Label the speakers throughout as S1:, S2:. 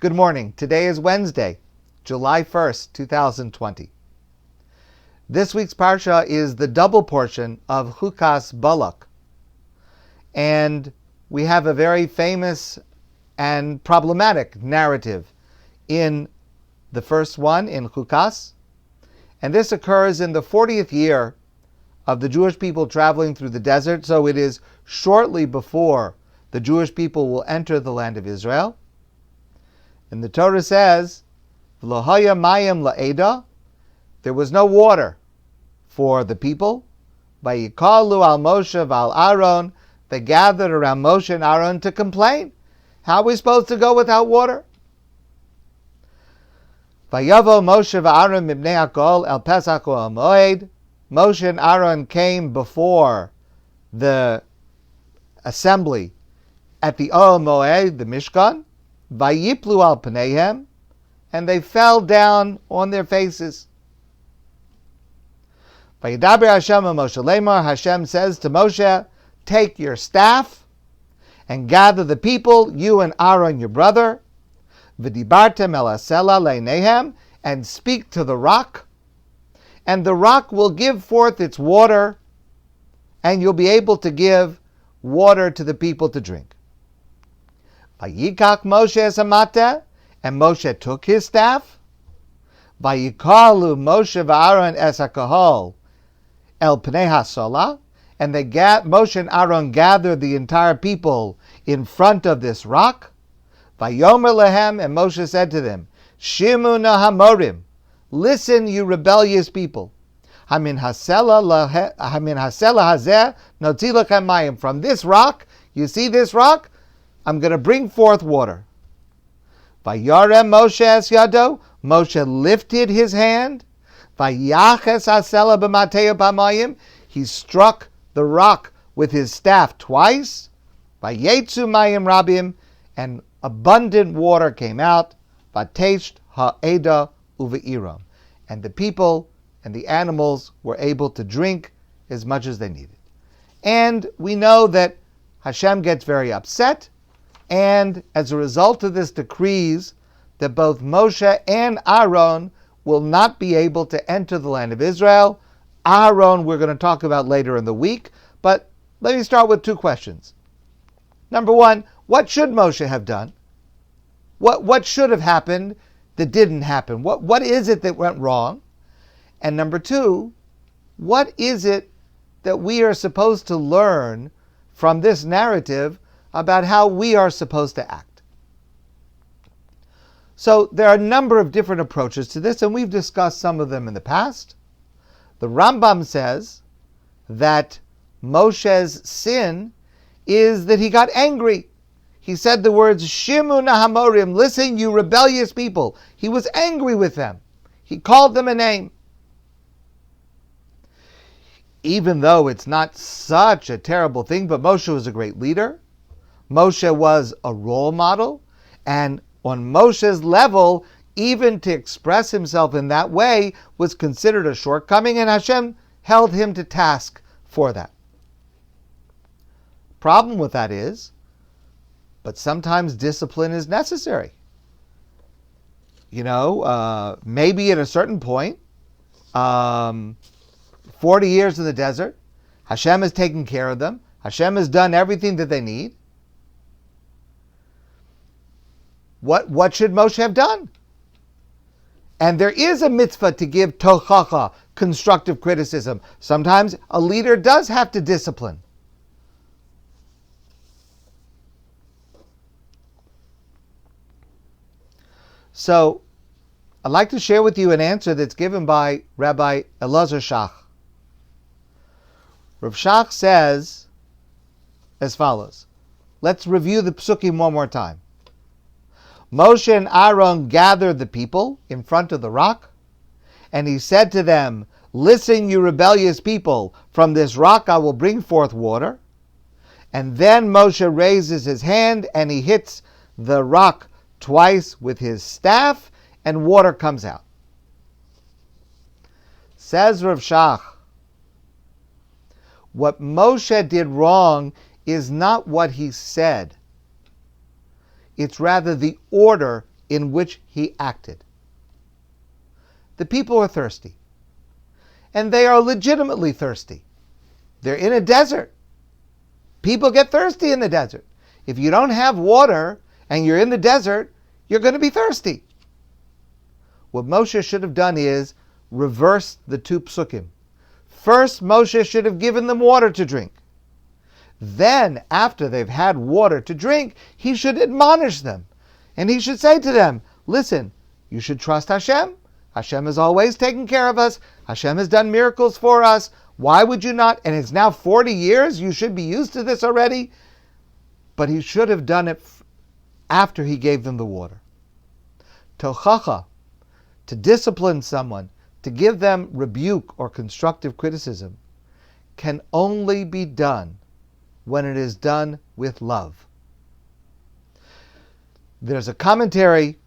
S1: Good morning. Today is Wednesday, July 1st, 2020. This week's Parsha is the double portion of Chukas Balak. And we have a very famous and problematic narrative in the first one, in Chukas. And this occurs in the 40th year of the Jewish people traveling through the desert. So it is shortly before the Jewish people will enter the land of Israel. And the Torah says, V'lo haya mayim la'eda, there was no water for the people. Vayikalu al Moshe v'al Aaron, they gathered around Moshe and Aaron to complain. How are we supposed to go without water? Vayavo Moshe v'Aaron mibnei hakol el Pesach u'el Moed. Moshe and Aaron came before the assembly at the Ohel Moed, the Mishkan. Vayiplu al Pneihem, and they fell down on their faces. Vayidaber Hashem and Moshe Lemar, Hashem says to Moshe, take your staff and gather the people, you and Aaron your brother, V'dibartem el hasela leinehem, and speak to the rock, and the rock will give forth its water, and you'll be able to give water to the people to drink. Vayikach Moshe es hamata, and Moshe took his staff. Vayikalu Moshe v'Aaron es hakahol el pnei hasola, and Moshe and Aaron gathered the entire people in front of this rock. Vayomer lehem, and Moshe said to them, Shimu na hamorim, listen, you rebellious people. Hamin hasela hazeh notzi lechem mayim. From this rock, you see this rock? I'm going to bring forth water. Vayarem Moshe es yado, Moshe lifted his hand. Vayaches hasela b'mateo b'mayim, he struck the rock with his staff twice. Vayetzu mayim rabim, and abundant water came out. Vatesht ha'eda uve'iram, and the people and the animals were able to drink as much as they needed. And we know that Hashem gets very upset, and as a result of this decrees that both Moshe and Aaron will not be able to enter the land of Israel. Aaron we're going to talk about later in the week, but let me start with two questions. Number one, what should Moshe have done? What should have happened that didn't happen? What is it that went wrong? And number two, what is it that we are supposed to learn from this narrative about how we are supposed to act? So there are a number of different approaches to this, and we've discussed some of them in the past. The Rambam says that Moshe's sin is that he got angry. He said the words, Shimu na hamorim, listen, you rebellious people. He was angry with them. He called them a name. Even though it's not such a terrible thing, but Moshe was a great leader. Moshe was a role model, and on Moshe's level, even to express himself in that way was considered a shortcoming, and Hashem held him to task for that. Problem with that is, but sometimes discipline is necessary. Maybe at a certain point, 40 years in the desert, Hashem has taken care of them. Hashem has done everything that they need. What should Moshe have done? And there is a mitzvah to give tochacha, constructive criticism. Sometimes a leader does have to discipline. So, I'd like to share with you an answer that's given by Rabbi Elazar Shach. Rav Shach says as follows. Let's review the psukim one more time. Moshe and Aaron gathered the people in front of the rock, and he said to them, listen, you rebellious people, from this rock I will bring forth water. And then Moshe raises his hand and he hits the rock twice with his staff, and water comes out. Says Rav Shach, what Moshe did wrong is not what he said. It's rather the order in which he acted. The people are thirsty. And they are legitimately thirsty. They're in a desert. People get thirsty in the desert. If you don't have water and you're in the desert, you're going to be thirsty. What Moshe should have done is reverse the two psukim. First, Moshe should have given them water to drink. Then, after they've had water to drink, he should admonish them. And he should say to them, listen, you should trust Hashem. Hashem has always taken care of us. Hashem has done miracles for us. Why would you not? And it's now 40 years. You should be used to this already. But he should have done it after he gave them the water. Tochacha, to discipline someone, to give them rebuke or constructive criticism, can only be done when it is done with love. There's a commentary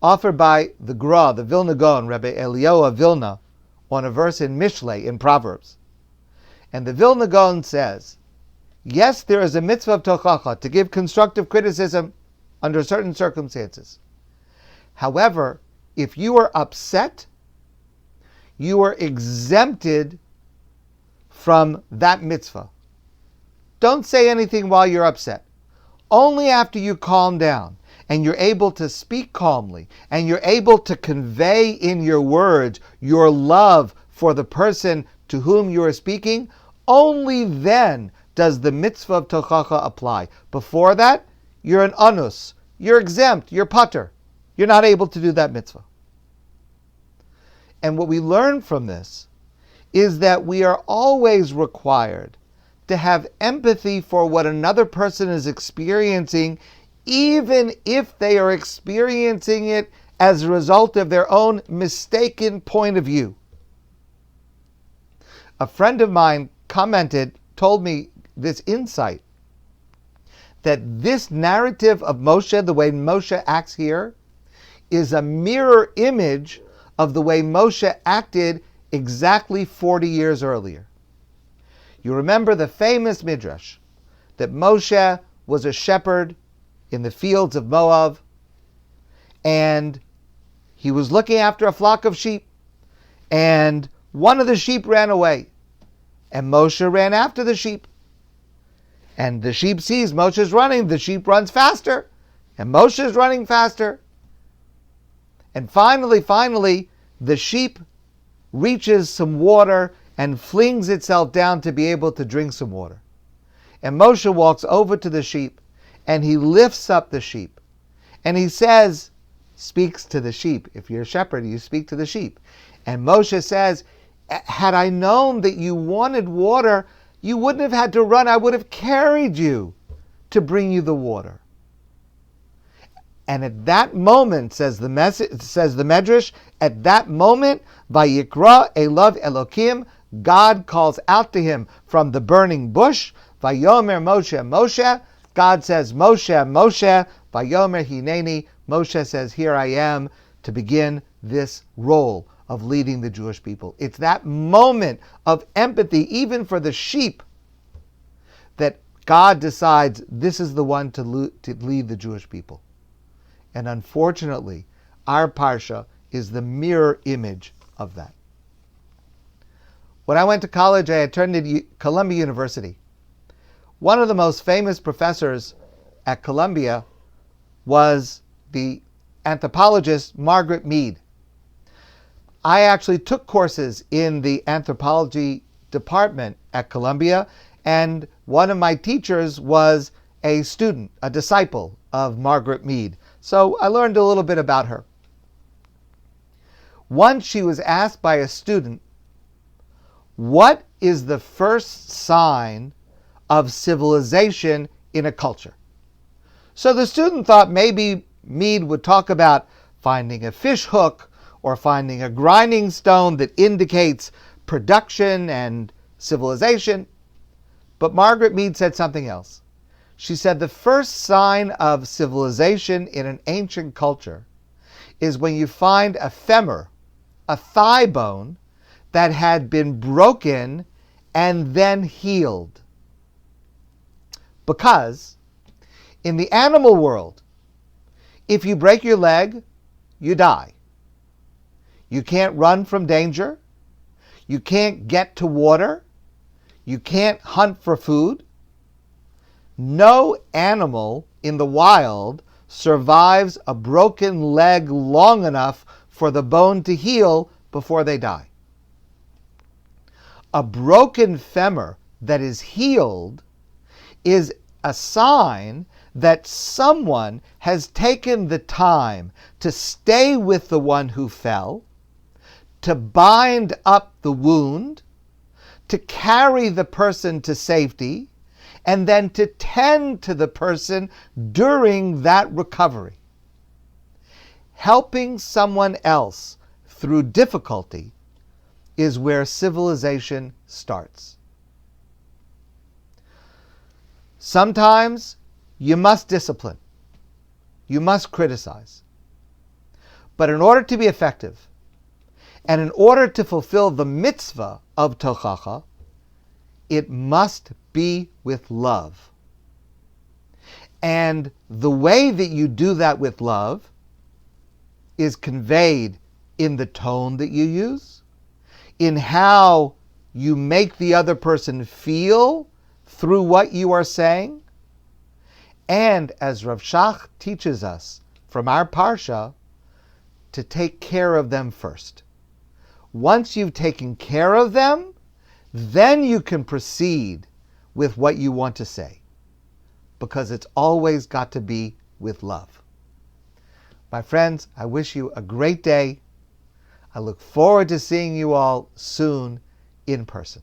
S1: offered by the Gra, the Vilna Gaon, Rebbe Eliyahu of Vilna, on a verse in Mishlei, in Proverbs. And the Vilna Gaon says, yes, there is a mitzvah of tochacha, to give constructive criticism under certain circumstances. However, if you are upset, you are exempted from that mitzvah. Don't say anything while you're upset. Only after you calm down and you're able to speak calmly and you're able to convey in your words your love for the person to whom you are speaking, only then does the mitzvah of tochacha apply. Before that, you're an anus, you're exempt, you're pater. You're not able to do that mitzvah. And what we learn from this is that we are always required to have empathy for what another person is experiencing, even if they are experiencing it as a result of their own mistaken point of view. A friend of mine told me this insight, that this narrative of Moshe, the way Moshe acts here, is a mirror image of the way Moshe acted exactly 40 years earlier. You remember the famous midrash that Moshe was a shepherd in the fields of Moab, and he was looking after a flock of sheep, and one of the sheep ran away, and Moshe ran after the sheep. And the sheep sees Moshe's running, the sheep runs faster, and Moshe's running faster. And finally, the sheep reaches some water and flings itself down to be able to drink some water. And Moshe walks over to the sheep, and he lifts up the sheep. And he says, speaks to the sheep. If you're a shepherd, you speak to the sheep. And Moshe says, had I known that you wanted water, you wouldn't have had to run. I would have carried you to bring you the water. And at that moment, says the Medrash, at that moment, Vayikra Elav Elokim, God calls out to him from the burning bush, Vayomer Moshe, Moshe. God says, Moshe, Moshe, Vayomer Hineni. Moshe says, here I am, to begin this role of leading the Jewish people. It's that moment of empathy, even for the sheep, that God decides this is the one to lead the Jewish people. And unfortunately, our Parsha is the mirror image of that. When I went to college, I attended Columbia University. One of the most famous professors at Columbia was the anthropologist Margaret Mead. I actually took courses in the anthropology department at Columbia, and one of my teachers was a student, a disciple of Margaret Mead. So I learned a little bit about her. Once she was asked by a student, what is the first sign of civilization in a culture? So the student thought maybe Mead would talk about finding a fish hook or finding a grinding stone that indicates production and civilization. But Margaret Mead said something else. She said the first sign of civilization in an ancient culture is when you find a femur, a thigh bone, that had been broken and then healed. Because in the animal world, If you break your leg, you die. You can't run from danger. You can't get to water. You can't hunt for food. No animal in the wild survives a broken leg long enough for the bone to heal before they die. A broken femur that is healed is a sign that someone has taken the time to stay with the one who fell, to bind up the wound, to carry the person to safety, and then to tend to the person during that recovery. Helping someone else through difficulty is where civilization starts. Sometimes you must discipline. You must criticize. But in order to be effective, and in order to fulfill the mitzvah of tochacha, it must be with love. And the way that you do that with love is conveyed in the tone that you use, in how you make the other person feel through what you are saying, and as Rav Shach teaches us from our parsha, to take care of them first. Once you've taken care of them, then you can proceed with what you want to say, because it's always got to be with love. My friends, I wish you a great day. I look forward to seeing you all soon in person.